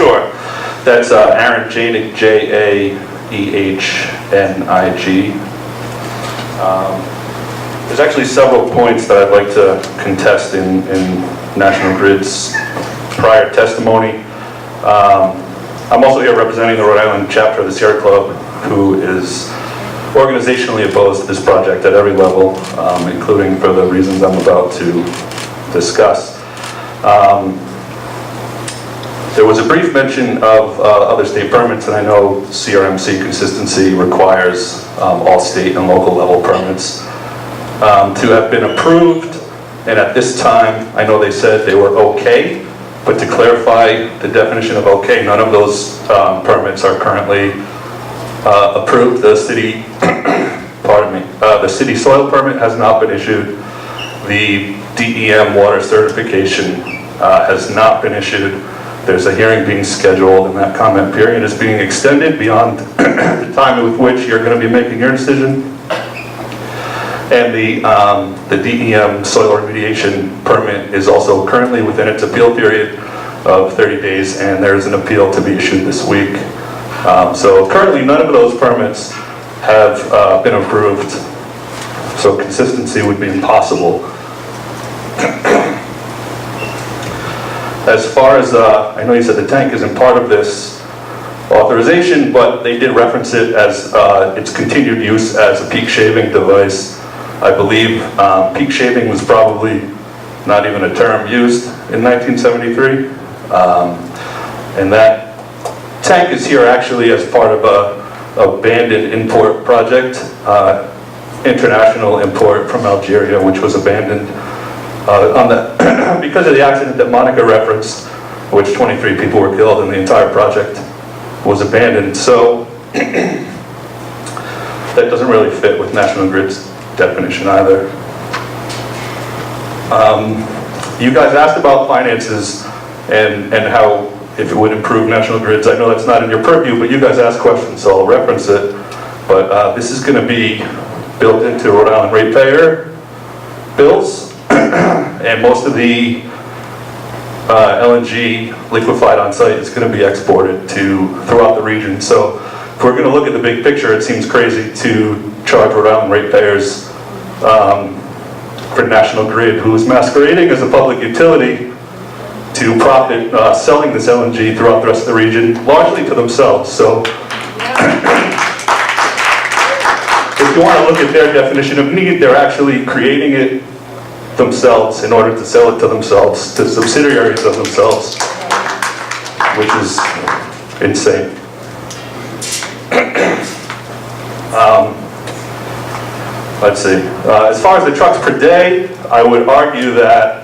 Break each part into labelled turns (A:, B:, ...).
A: Sure. That's Aaron Jaenig, J-A-E-H-N-I-G. There's actually several points that I'd like to contest in National Grid's prior testimony. I'm also here representing the Rhode Island chapter of the Sierra Club, who is organizationally opposed to this project at every level, including for the reasons I'm about to discuss. There was a brief mention of other state permits, and I know CRMC consistency requires all state and local level permits to have been approved, and at this time, I know they said they were okay, but to clarify the definition of okay, none of those permits are currently approved. The city, the city soil permit has not been issued. The DEM water certification has not been issued. There's a hearing being scheduled, and that comment period is being extended beyond the time with which you're going to be making your decision. And the DEM soil remediation permit is also currently within its appeal period of 30 days, and there's an appeal to be issued this week. So currently, none of those permits have been approved, so consistency would be impossible. As far as, I know you said the tank isn't part of this authorization, but they did reference it as its continued use as a peak shaving device. I believe peak shaving was probably not even a term used in 1973. And that tank is here actually as part of a abandoned import project, international import from Algeria, which was abandoned because of the accident that Monica referenced, which 23 people were killed and the entire project was abandoned. So that doesn't really fit with National Grid's definition either. You guys asked about finances and how if it would improve National Grid's. I know that's not in your purview, but you guys asked questions, so I'll reference it. But this is going to be built into Rhode Island ratepayer bills. And most of the LNG liquefied on site is going to be exported throughout the region. So if we're going to look at the big picture, it seems crazy to charge Rhode Island ratepayers for National Grid, who is masquerading as a public utility, to profit selling this LNG throughout the rest of the region, largely to themselves. So if you want to look at their definition of need, they're actually creating it themselves in order to sell it to themselves, to subsidiaries of themselves, which is insane. Let's see. As far as the trucks per day, I would argue that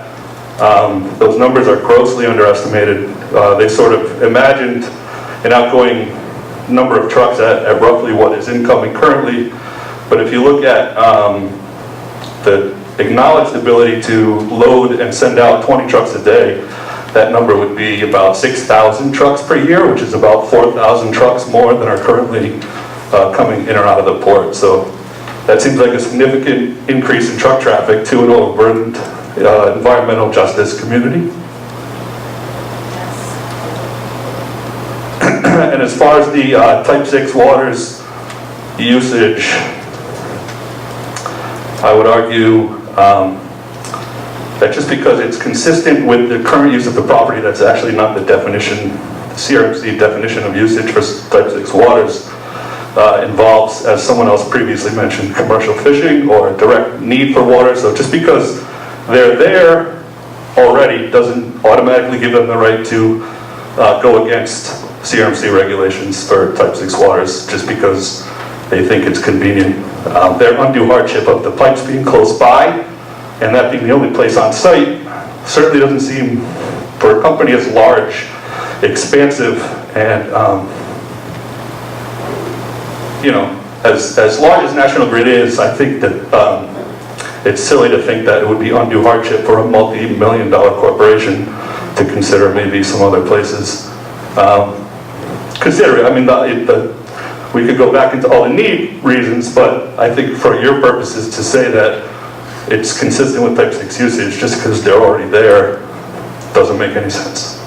A: those numbers are grossly underestimated. They sort of imagined an outgoing number of trucks at roughly what is incoming currently. But if you look at the acknowledged ability to load and send out 20 trucks a day, that number would be about 6,000 trucks per year, which is about 4,000 trucks more than are currently coming in or out of the port. So that seems like a significant increase in truck traffic to an overburdened environmental justice community. And as far as the Type 6 waters usage, I would argue that just because it's consistent with the current use of the property, that's actually not the definition. The CRMC definition of usage for Type 6 waters involves, as someone else previously mentioned, commercial fishing or direct need for water. So just because they're there already doesn't automatically give them the right to go against CRMC regulations for Type 6 waters just because they think it's convenient. Their undue hardship of the pipes being close by and that being the only place on site certainly doesn't seem, for a company as large, expansive, and you know, as large as National Grid is, I think that it's silly to think that it would be undue hardship for a multi-million-dollar corporation to consider maybe some other places. Consider it. I mean, we could go back into all the need reasons, but I think for your purposes to say that it's consistent with Type 6 usage just because they're already there doesn't make any sense.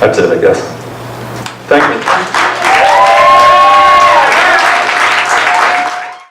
A: That's it, I guess.